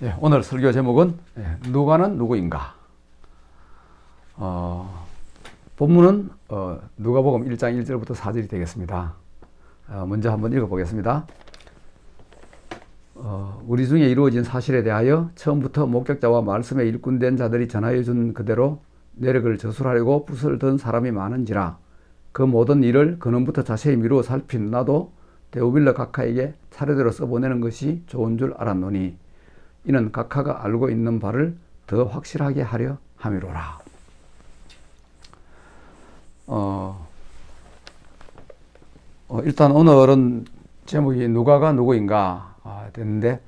예, 오늘 설교 제목은 누가는 누구인가? 본문은 누가복음 1장 1절부터 4절이 되겠습니다. 먼저 한번 읽어보겠습니다. 우리 중에 이루어진 사실에 대하여 처음부터 목격자와 말씀에 일꾼된 자들이 전하여 준 그대로 내력을 저술하려고 붓을 든 사람이 많은지라 그 모든 일을 근원부터 자세히 미루어 살핀 나도 데오빌러 각하에게 차례대로 써보내는 것이 좋은 줄 알았노니 이는 각하가 알고 있는 바를 더 확실하게 하려 함이로라. 일단 오늘은 제목이 누가가 누구인가 됐는데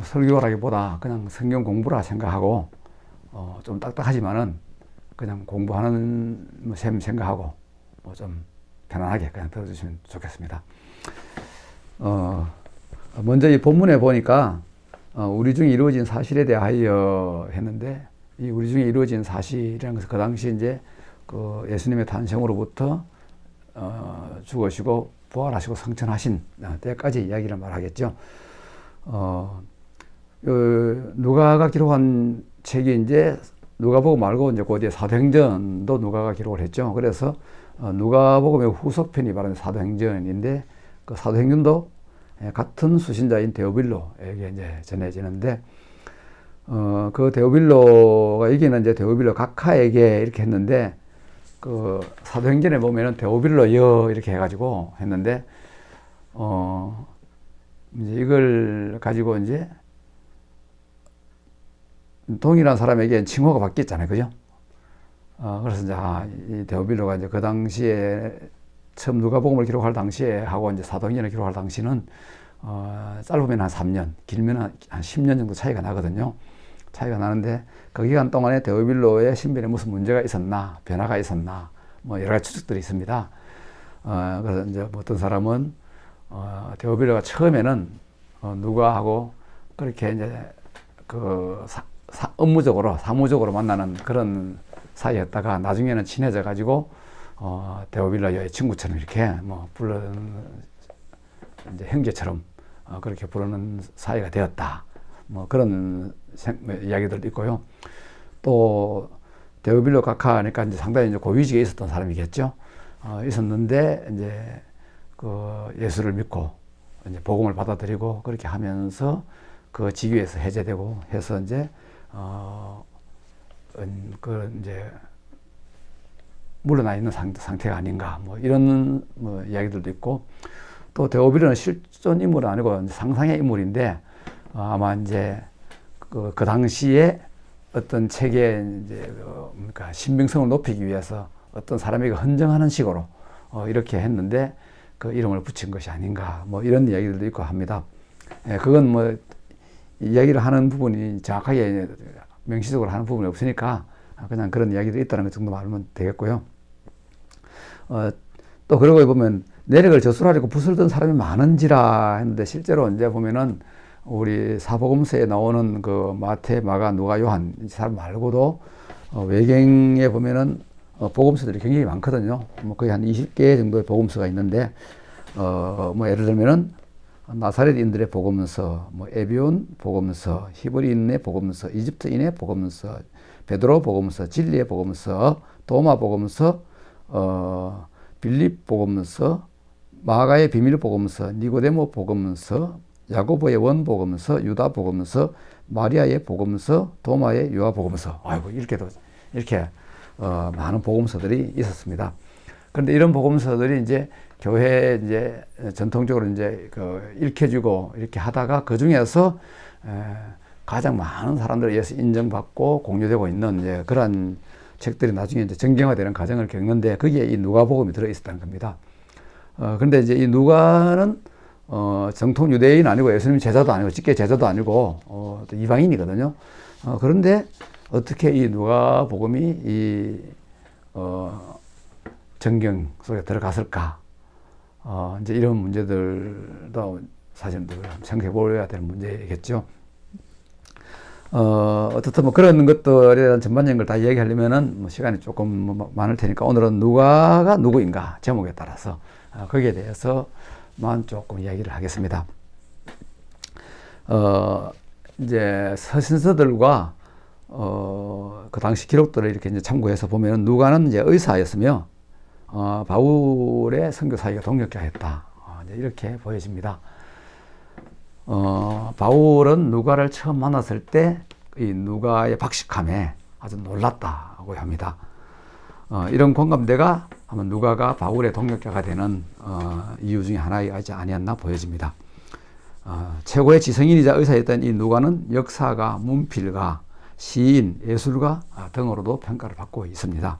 설교라기보다 그냥 성경 공부라 생각하고 좀 딱딱하지만은 그냥 공부하는 셈 생각하고 좀 편안하게 그냥 들어주시면 좋겠습니다. 먼저 이 본문에 보니까 우리 중에 이루어진 사실에 대하여 했는데 이 우리 중에 이루어진 사실이라는 것은 그 당시 이제 그 예수님의 탄생으로부터 죽으시고 부활하시고 성천하신 때까지 이야기를 말하겠죠. 누가가 기록한 책이 이제 누가복음 말고 이제 그 뒤에 사도행전도 누가가 기록을 했죠. 그래서 누가복음의 후속편이 바로 사도행전인데 그 사도행전도 같은 수신자인 데오빌로에게 이제 전해지는데 그 데오빌로가 여기는 이제 데오빌로 각하에게 이렇게 했는데 그 사도행전에 보면은 데오빌로여 이렇게 해가지고 했는데 이제 이걸 가지고 이제 동일한 사람에게 칭호가 바뀌었잖아요, 그죠? 그래서 이제 이 데오빌로가 이제 그 당시에 처음 누가복음을 기록할 당시에 하고 이제 사도행전을 기록할 당시는 짧으면 한 3년, 길면 한 10년 정도 차이가 나거든요. 차이가 나는데 그 기간 동안에 데오빌로의 신변에 무슨 문제가 있었나, 변화가 있었나, 뭐 여러 가지 추측들이 있습니다. 그래서 이제 어떤 사람은 데오빌로가 처음에는 누가하고 그렇게 이제 그 업무적으로, 사무적으로 만나는 그런 사이였다가 나중에는 친해져 가지고 데오빌로의 친구처럼 이렇게 뭐 부르는 이제 형제처럼 그렇게 부르는 사이가 되었다. 뭐 그런 이야기들도 있고요. 또 데오빌로 각하니까 이제 상당히 이제 고위직에 있었던 사람이겠죠. 있었는데 이제 그 예수를 믿고 이제 복음을 받아들이고 그렇게 하면서 그 직위에서 해제되고 해서 이제 그 이제 물러나 있는 상태가 아닌가 뭐 이런 뭐 이야기들도 있고 또 데오빌로는 실존 인물은 아니고 상상의 인물인데 아마 이제 그 당시에 어떤 책의 이제 그러니까 신빙성을 높이기 위해서 어떤 사람에게 헌정하는 식으로 이렇게 했는데 그 이름을 붙인 것이 아닌가 뭐 이런 이야기들도 있고 합니다. 그건 뭐 이야기를 하는 부분이 정확하게 명시적으로 하는 부분이 없으니까 그냥 그런 이야기들이 있다는 것 정도 알면 되겠고요. 또 그러고 보면 내력을 저술하려고 붓을 든 사람이 많은지라 했는데 실제로 이제 보면은 우리 사복음서에 나오는 그 마태, 마가, 누가, 요한 이 사람 말고도 외경에 보면은 복음서들이 굉장히 많거든요. 뭐 거의 한 20개 정도의 복음서가 있는데 뭐 예를 들면은 나사렛인들의 복음서, 뭐 에비온 복음서, 히브리인의 복음서, 이집트인의 복음서, 베드로 복음서, 진리의 복음서, 도마 복음서, 빌립 복음서, 마가의 비밀 복음서, 니고데모 복음서, 야고보의 원 복음서, 유다 복음서, 마리아의 복음서, 도마의 유아 복음서. 아이고 이렇게 많은 복음서들이 있었습니다. 그런데 이런 복음서들이 이제 교회에 이제 전통적으로 이제 그 읽혀주고 이렇게 하다가 그 중에서 가장 많은 사람들에 의해서 인정받고 공유되고 있는 이제 그런 책들이 나중에 이제 정경화되는 과정을 겪는데 거기에 이 누가복음이 들어 있었다는 겁니다. 그런데 이제 이 누가는 정통 유대인 아니고 예수님 제자도 아니고 직계 제자도 아니고 또 이방인이거든요. 그런데 어떻게 이 누가복음이 이 정경 속에 들어갔을까? 이제 이런 문제들도 사실 생각해 보아야 될 문제겠죠. 어떻든 뭐 그런 것들에 대한 전반적인 걸 다 얘기하려면은 뭐 시간이 조금 많을 테니까 오늘은 누가가 누구인가 제목에 따라서 거기에 대해서만 조금 이야기를 하겠습니다. 이제 서신서들과 그 당시 기록들을 이렇게 이제 참고해서 보면 누가는 이제 의사였으며 바울의 선교 사역에 동력자였다. 이제 이렇게 보여집니다. 바울은 누가를 처음 만났을 때 이 누가의 박식함에 아주 놀랐다고 합니다. 이런 공감대가 아마 누가가 바울의 동력자가 되는 이유 중에 하나이지 아니었나 보여집니다. 최고의 지성인이자 의사였던 이 누가는 역사가, 문필가, 시인, 예술가 등으로도 평가를 받고 있습니다.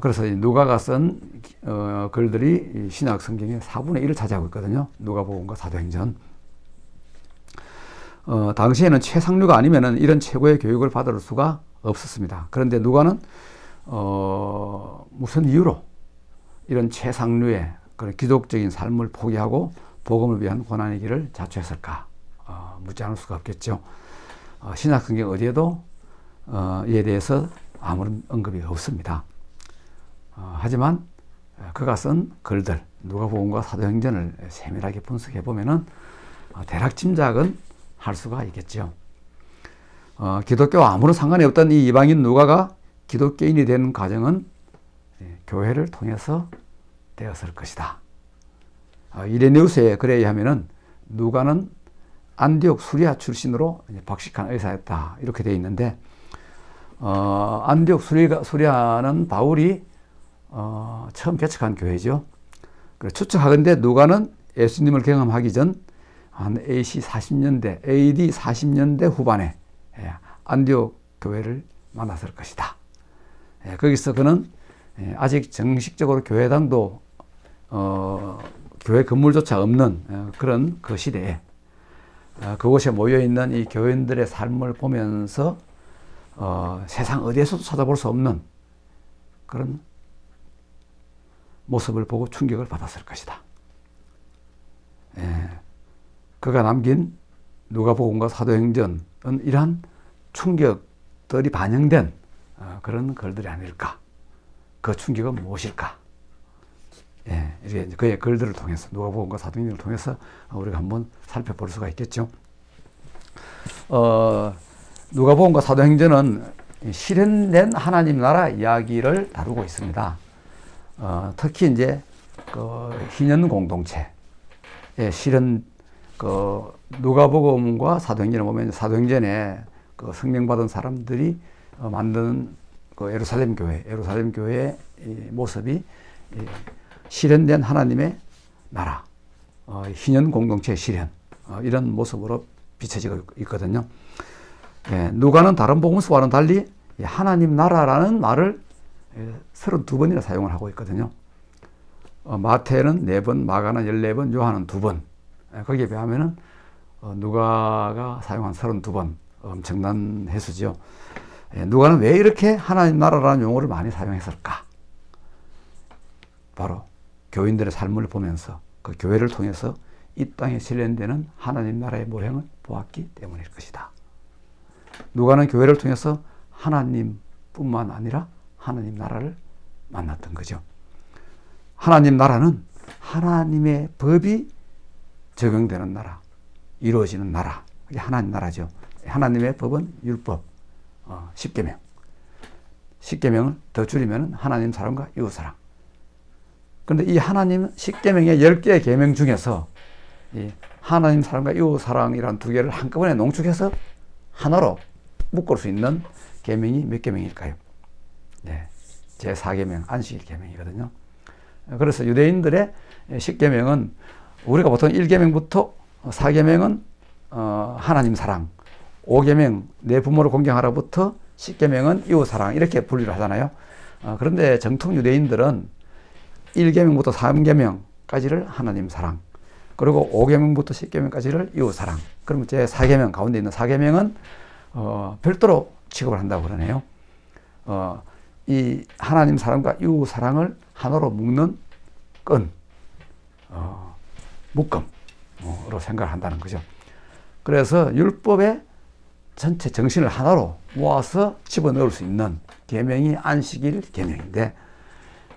그래서 누가가 쓴 글들이 신약 성경의 4분의 1을 차지하고 있거든요. 누가복음과 사도행전. 당시에는 최상류가 아니면은 이런 최고의 교육을 받을 수가 없었습니다. 그런데 누가는 무슨 이유로 이런 최상류의 그런 기독적인 삶을 포기하고 복음을 위한 고난의 길을 자초했을까? 묻지 않을 수가 없겠죠. 신약 성경 어디에도 이에 대해서 아무런 언급이 없습니다. 하지만 그가 쓴 글들, 누가복음과 사도행전을 세밀하게 분석해 보면은 대략 짐작은 할 수가 있겠죠. 기독교와 아무런 상관이 없던 이 이방인 누가가 기독교인이 되는 과정은 교회를 통해서 되었을 것이다. 이레네우스의 글에 의하면은 누가는 안디옥 수리아 출신으로 박식한 의사였다. 이렇게 되어 있는데, 안디옥 수리아는 바울이 처음 개척한 교회죠. 추측하건대 누가는 예수님을 경험하기 전 한 AD 40년대 후반에 안디옥 교회를 만났을 것이다. 거기서 그는 아직 정식적으로 교회당도 교회 건물조차 없는 그런 그 시대에 그곳에 모여있는 이 교인들의 삶을 보면서 세상 어디에서도 찾아볼 수 없는 그런 모습을 보고 충격을 받았을 것이다. 그가 남긴 누가복음과 사도행전은 이러한 충격들이 반영된 그런 글들이 아닐까. 그 충격은 무엇일까? 이게 그의 글들을 통해서, 누가복음과 사도행전을 통해서 우리가 한번 살펴볼 수가 있겠죠. 누가복음과 사도행전은 실현된 하나님 나라 이야기를 다루고 있습니다. 특히 이제 그 희년 공동체의 실현, 누가복음과 사도행전을 보면 사도행전에 그 성령 받은 사람들이 만드는 그 예루살렘 교회의 모습이 실현된 하나님의 나라, 희년 공동체의 실현, 이런 모습으로 비춰지고 있거든요. 누가는 다른 복음서와는 달리 하나님 나라라는 말을 32번이나 사용을 하고 있거든요. 마태는 4번, 마가는 14번, 요한은 2번. 거기에 비하면은 누가가 사용한 32번, 엄청난 횟수죠. 누가는 왜 이렇게 하나님 나라라는 용어를 많이 사용했을까? 바로 교인들의 삶을 보면서 그 교회를 통해서 이 땅에 실현되는 하나님 나라의 모형을 보았기 때문일 것이다. 누가는 교회를 통해서 하나님뿐만 아니라 하나님 나라를 만났던 거죠. 하나님 나라는 하나님의 법이 적용되는 나라, 이루어지는 나라, 이게 하나님 나라죠. 하나님의 법은 율법, 10계명. 10계명을 더 줄이면 하나님 사랑과 이웃 사랑. 그런데 이 하나님 10계명의 10개의 계명 중에서 이 하나님 사랑과 이웃 사랑이란 2개를 한꺼번에 농축해서 하나로 묶을 수 있는 계명이 몇 계명일까요? 제4계명, 안식일 계명이거든요. 그래서 유대인들의 10계명은 우리가 보통 1계명부터 4계명은 하나님 사랑, 5계명 내 부모를 공경하라부터 10계명은 이웃 사랑, 이렇게 분류를 하잖아요. 그런데 정통 유대인들은 1계명부터 3계명까지를 하나님 사랑, 그리고 5계명부터 10계명까지를 이웃 사랑, 그러면 제 4계명 가운데 있는 4계명은 별도로 취급을 한다고 그러네요. 이 하나님 사랑과 이웃 사랑을 하나로 묶는 끈, 묶음으로 생각을 한다는 거죠. 그래서 율법의 전체 정신을 하나로 모아서 집어넣을 수 있는 계명이 안식일 계명인데,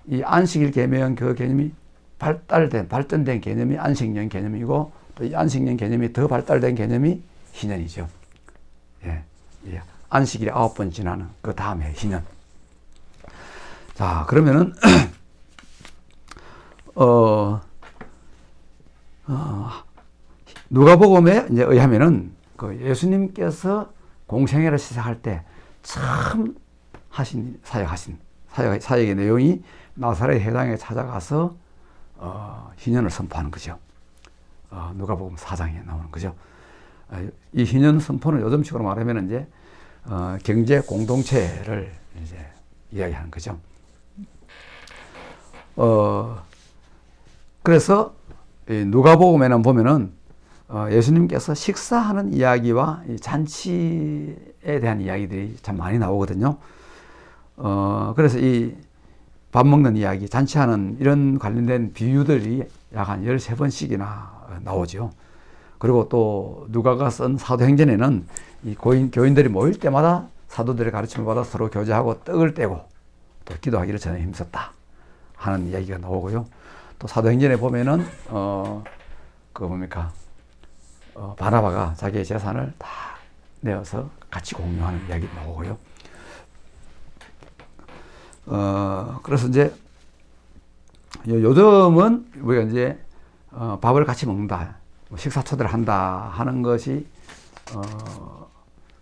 이 안식일 계명 그 개념이 발전된 개념이 안식년 개념이고, 또 이 안식년 개념이 더 발달된 개념이 희년이죠. 예, 예. 안식일이 9번 지나는 그 다음에 희년. 자, 그러면은 누가복음에 이제 의하면은 그 예수님께서 공생애를 시작할 때 참 하신 사역의 내용이 나사렛 회당에 찾아가서 희년을 선포하는 거죠. 누가복음 4장에 나오는 거죠. 이 희년 선포는 요즘식으로 말하면 이제 경제 공동체를 이제 이야기하는 거죠. 그래서 누가복음에는 보면은 예수님께서 식사하는 이야기와 이 잔치에 대한 이야기들이 참 많이 나오거든요. 그래서 이 밥 먹는 이야기, 잔치하는 이런 관련된 비유들이 약 한 13번씩이나 나오죠. 그리고 또 누가가 쓴 사도행전에는 이 교인들이 모일 때마다 사도들의 가르침을 받아 서로 교제하고 떡을 떼고 또 기도하기를 전에 힘썼다 하는 이야기가 나오고요. 또 사도행전에 보면은 바나바가 자기의 재산을 다 내어서 같이 공유하는 이야기 나오고요. 그래서 이제 요즘은 우리가 이제 밥을 같이 먹는다, 식사 초대를 한다 하는 것이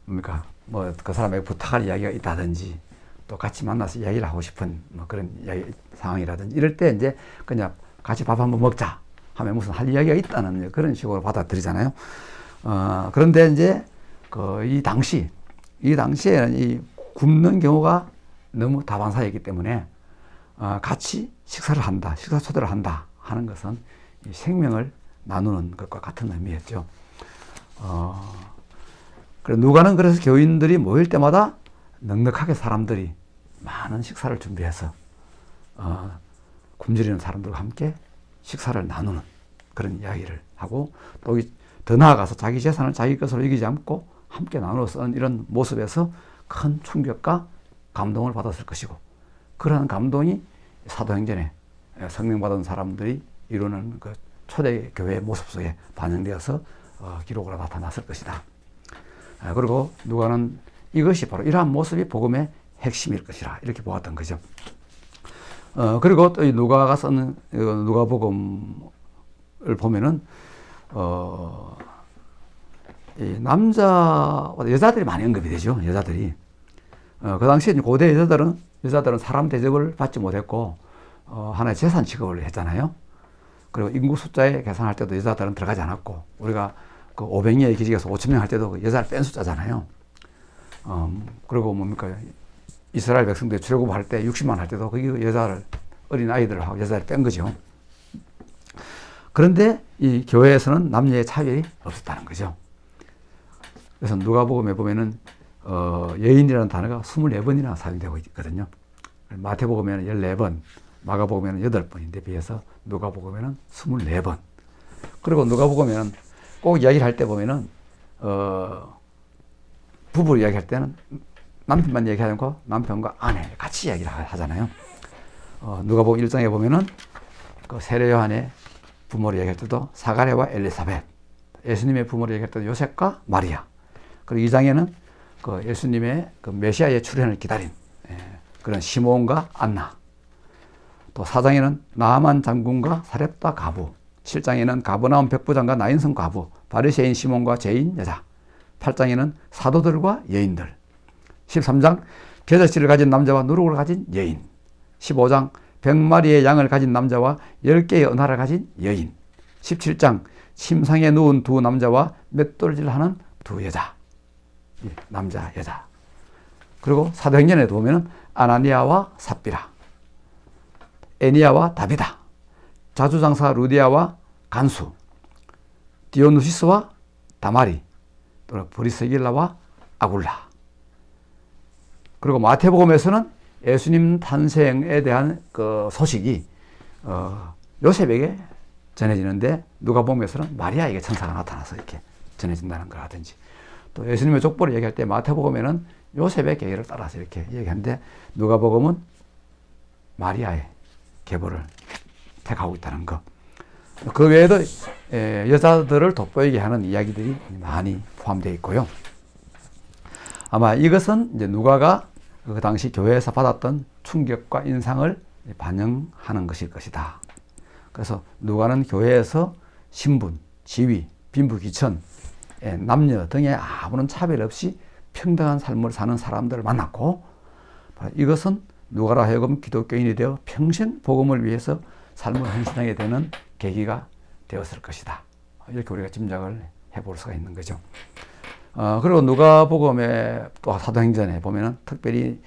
그 사람에게 부탁할 이야기가 있다든지 또 같이 만나서 이야기를 하고 싶은 그런 이야기 상황이라든지 이럴 때 이제 그냥 같이 밥 한번 먹자 하면 무슨 할 이야기가 있다는 그런 식으로 받아들이잖아요. 그런데 이제 이 당시에는 이 굶는 경우가 너무 다반사이기 때문에 같이 식사 초대를 한다 하는 것은 이 생명을 나누는 것과 같은 의미였죠. 누가는 그래서 교인들이 모일 때마다 넉넉하게 사람들이 많은 식사를 준비해서 굶주리는 사람들과 함께 식사를 나누는 그런 이야기를 하고 또 더 나아가서 자기 재산을 자기 것으로 여기지 않고 함께 나누어 쓰는 이런 모습에서 큰 충격과 감동을 받았을 것이고 그러한 감동이 사도행전에 성령 받은 사람들이 이루는 그 초대교회의 모습 속에 반영되어서 기록으로 나타났을 것이다. 그리고 누가는 이것이 바로 이러한 모습이 복음의 핵심일 것이라 이렇게 보았던 거죠. 그리고 또 이 누가가 쓰는 누가복음을 보면은 이 남자와 여자들이 많이 언급이 되죠. 여자들이 그 당시에 고대 여자들은 사람 대접을 받지 못했고 하나의 재산 취급을 했잖아요. 그리고 인구 숫자에 계산할 때도 여자들은 들어가지 않았고 우리가 그 500명의 기직에서 5,000명 할 때도 그 여자를 뺀 숫자잖아요. 그리고 이스라엘 백성들이 출애굽할 때 60만 할 때도 거기 어린 아이들을 하고 여자를 뺀 거죠. 그런데 이 교회에서는 남녀의 차별이 없었다는 거죠. 그래서 누가복음에 보면은 여인이라는 단어가 24번이나 사용되고 있거든요. 마태복음에는 14번, 마가복음에는 8번인데 비해서 누가복음에는 24번. 그리고 누가복음에는 꼭 이야기를 할 때 보면은 부부 이야기할 때는 남편만 얘기하지 않고 남편과 아내 같이 이야기를 하잖아요. 누가복음 1장에 보면은 그 세례 요한의 부모를 얘기할 때도 사가랴와 엘리사벳, 예수님의 부모를 얘기할 때도 요셉과 마리아. 그리고 2장에는 그 예수님의 그 메시아의 출현을 기다린 그런 시몬과 안나. 또 4장에는 나아만 장군과 사렙다 과부. 7장에는 가버나움 백부장과 나인성 과부, 바리새인 시몬과 죄인 여자. 8장에는 사도들과 여인들. 13장 겨자씨를 가진 남자와 누룩을 가진 여인. 15장 100마리의 양을 가진 남자와 10개의 은하를 가진 여인. 17장 침상에 누운 두 남자와 맷돌질하는 두 여자. 남자, 여자. 그리고 사도행전에도 보면 아나니아와 삽비라, 애니아와 다비다, 자주장사 루디아와 간수, 디오누시스와 다마리, 또 브리스길라와 아굴라. 그리고 마태복음에서는 예수님 탄생에 대한 그 소식이 요셉에게 전해지는데 누가복음에서는 마리아에게 천사가 나타나서 이렇게 전해진다는 거라든지, 또 예수님의 족보를 얘기할 때 마태복음에는 요셉의 계획을 따라서 이렇게 얘기하는데 누가복음은 마리아의 계보를 택하고 있다는 것. 그 외에도 여자들을 돋보이게 하는 이야기들이 많이 포함되어 있고요. 아마 이것은 이제 누가가 그 당시 교회에서 받았던 충격과 인상을 반영하는 것일 것이다. 그래서 누가는 교회에서 신분, 지위, 빈부, 귀천, 남녀 등의 아무런 차별 없이 평등한 삶을 사는 사람들을 만났고, 이것은 누가로 하여금 기독교인이 되어 평생 복음을 위해서 삶을 헌신하게 되는 계기가 되었을 것이다. 이렇게 우리가 짐작을 해볼 수가 있는 거죠. 그리고 누가복음에 또 사도행전에 보면은 특별히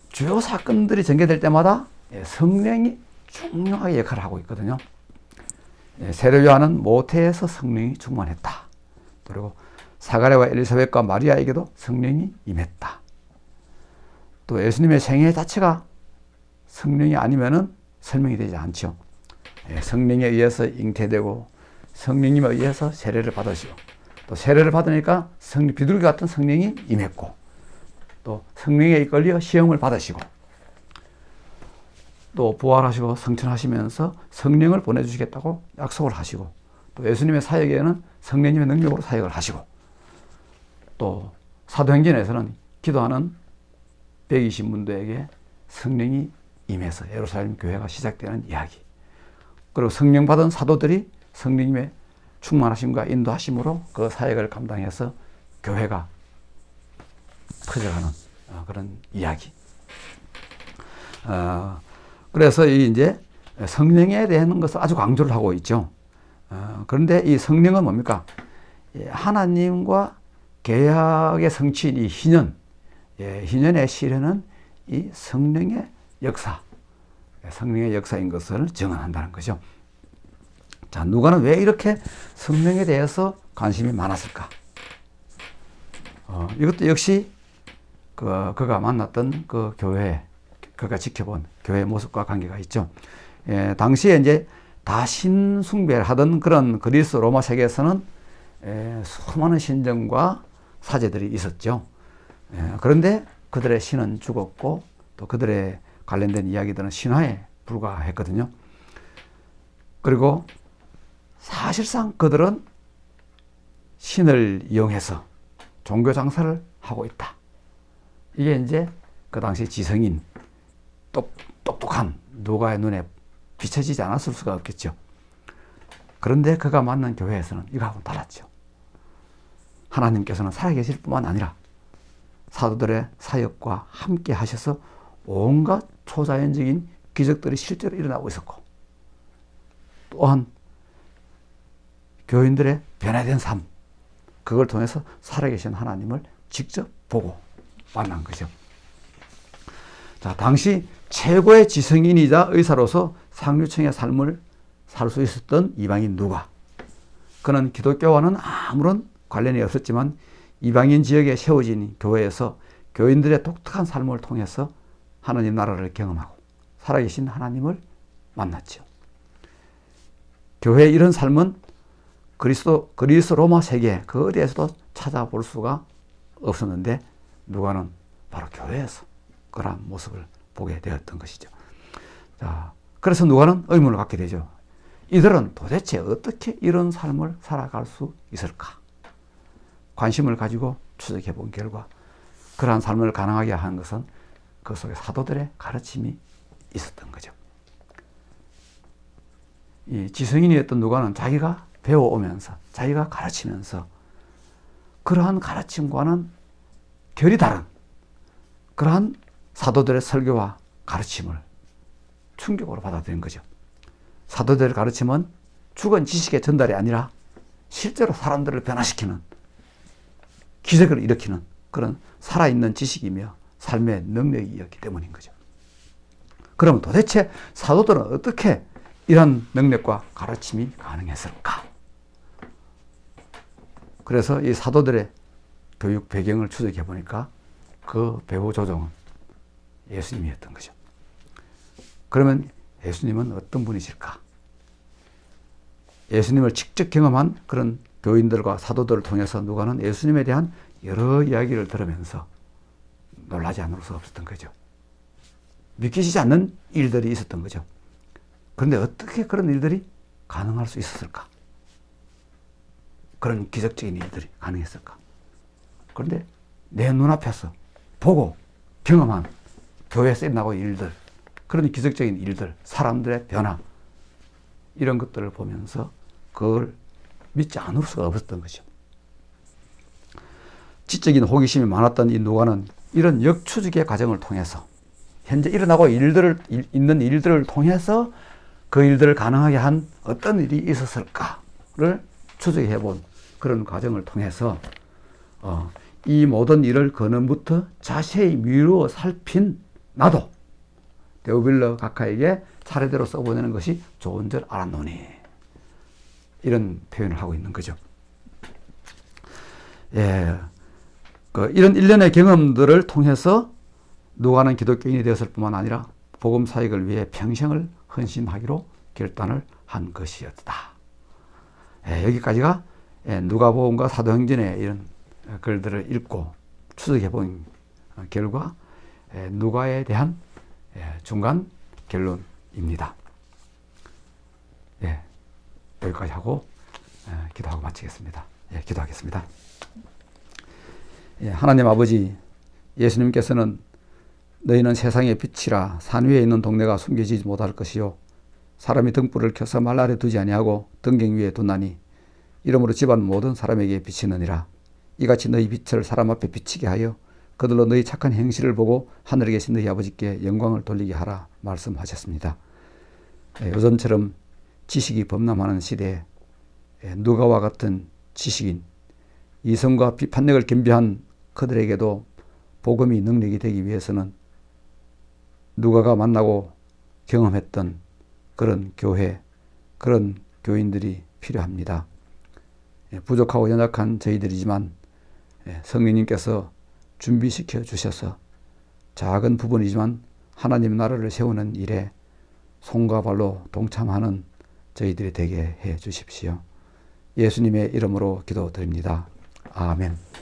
주요 사건들이 전개될 때마다 성령이 중요하게 역할을 하고 있거든요. 세례 요한은 모태에서 성령이 충만했다. 그리고 사가랴와 엘리사벳과 마리아에게도 성령이 임했다. 또 예수님의 생애 자체가 성령이 아니면은 설명이 되지 않죠. 성령에 의해서 잉태되고 성령님에 의해서 세례를 받으시고 또 세례를 받으니까 비둘기 같은 성령이 임했고 또 성령에 이끌려 시험을 받으시고 또 부활하시고 성천하시면서 성령을 보내주시겠다고 약속을 하시고 또 예수님의 사역에는 성령님의 능력으로 사역을 하시고 또 사도행전에서는 기도하는 120문도에게 성령이 임해서 예루살렘 교회가 시작되는 이야기. 그리고 성령 받은 사도들이 성령님의 충만하심과 인도하심으로 그 사역을 감당해서 교회가 커져가는 그런 이야기. 그래서 이제 성령에 대한 것을 아주 강조를 하고 있죠. 그런데 이 성령은 뭡니까? 하나님과 계약의 성취인 이 희년, 희년의 실현은 이 성령의 역사, 성령의 역사인 것을 증언한다는 거죠. 자, 누가는 왜 이렇게 성령에 대해서 관심이 많았을까? 이것도 역시 그가 만났던 그 교회, 그가 지켜본 교회의 모습과 관계가 있죠. 당시에 이제 다 신숭배를 하던 그런 그리스 로마 세계에서는 수많은 신전과 사제들이 있었죠. 그런데 그들의 신은 죽었고 또 그들의 관련된 이야기들은 신화에 불과했거든요. 그리고 사실상 그들은 신을 이용해서 종교 장사를 하고 있다. 이게 이제 그 당시 지성인, 똑똑한 누가의 눈에 비춰지지 않았을 수가 없겠죠. 그런데 그가 만난 교회에서는 이거하고는 달랐죠. 하나님께서는 살아계실 뿐만 아니라 사도들의 사역과 함께 하셔서 온갖 초자연적인 기적들이 실제로 일어나고 있었고 또한 교인들의 변화된 삶, 그걸 통해서 살아계신 하나님을 직접 보고 만난 거죠. 자, 당시 최고의 지성인이자 의사로서 상류층의 삶을 살 수 있었던 이방인 누가. 그는 기독교와는 아무런 관련이 없었지만 이방인 지역에 세워진 교회에서 교인들의 독특한 삶을 통해서 하나님 나라를 경험하고 살아계신 하나님을 만났죠. 교회의 이런 삶은 그리스 로마 세계 그 어디에서도 찾아볼 수가 없었는데 누가는 바로 교회에서 그런 모습을 보게 되었던 것이죠. 자, 그래서 누가는 의문을 갖게 되죠. 이들은 도대체 어떻게 이런 삶을 살아갈 수 있을까? 관심을 가지고 추적해 본 결과 그러한 삶을 가능하게 하는 것은 그 속에 사도들의 가르침이 있었던 거죠. 이 지성인이었던 누가는 자기가 배워오면서 자기가 가르치면서 그러한 가르침과는 결이 다른 그러한 사도들의 설교와 가르침을 충격으로 받아들인 거죠. 사도들의 가르침은 죽은 지식의 전달이 아니라 실제로 사람들을 변화시키는 기적을 일으키는 그런 살아있는 지식이며 삶의 능력이었기 때문인 거죠. 그러면 도대체 사도들은 어떻게 이런 능력과 가르침이 가능했을까? 그래서 이 사도들의 교육 배경을 추적해 보니까 그 배후 조종은 예수님이었던 거죠. 그러면 예수님은 어떤 분이실까? 예수님을 직접 경험한 그런 교인들과 사도들을 통해서 누가는 예수님에 대한 여러 이야기를 들으면서 놀라지 않을 수 없었던 거죠. 믿기지 않는 일들이 있었던 거죠. 그런데 어떻게 그런 일들이 가능할 수 있었을까? 그런 기적적인 일들이 가능했을까? 그런데 내 눈앞에서 보고 경험한 교회에서 일어나고 일들, 그런 기적적인 일들, 사람들의 변화, 이런 것들을 보면서 그걸 믿지 않을 수가 없었던 것이죠. 지적인 호기심이 많았던 이 누가는 이런 역추적의 과정을 통해서 현재 일어나고 있는 일들을 통해서 그 일들을 가능하게 한 어떤 일이 있었을까를 추적해 본 그런 과정을 통해서 이 모든 일을 근원부터 자세히 미루어 살핀 나도 데오빌러 각하에게 차례대로 써보내는 것이 좋은 줄 알았노니, 이런 표현을 하고 있는 거죠. 예, 이런 일련의 경험들을 통해서 누가는 기독교인이 되었을 뿐만 아니라 복음 사역을 위해 평생을 헌신하기로 결단을 한 것이었다. 예, 여기까지가 누가복음과 사도행전의 이런 글들을 읽고 추적해 본 결과 누가에 대한 중간 결론입니다. 예, 여기까지 하고 기도하고 마치겠습니다. 예, 기도하겠습니다. 예, 하나님 아버지, 예수님께서는 너희는 세상의 빛이라 산 위에 있는 동네가 숨겨지지 못할 것이요 사람이 등불을 켜서 말 아래 두지 아니하고 등경 위에 두나니 이러므로 집안 모든 사람에게 비치느니라. 이같이 너희 빛을 사람 앞에 비치게 하여 그들로 너희 착한 행실을 보고 하늘에 계신 너희 아버지께 영광을 돌리게 하라 말씀하셨습니다. 요즘처럼 지식이 범람하는 시대에 누가와 같은 지식인, 이성과 비판력을 겸비한 그들에게도 복음이 능력이 되기 위해서는 누가가 만나고 경험했던 그런 교회, 그런 교인들이 필요합니다. 부족하고 연약한 저희들이지만 성령님께서 준비시켜 주셔서 작은 부분이지만 하나님 나라를 세우는 일에 손과 발로 동참하는 저희들이 되게 해 주십시오. 예수님의 이름으로 기도드립니다. 아멘.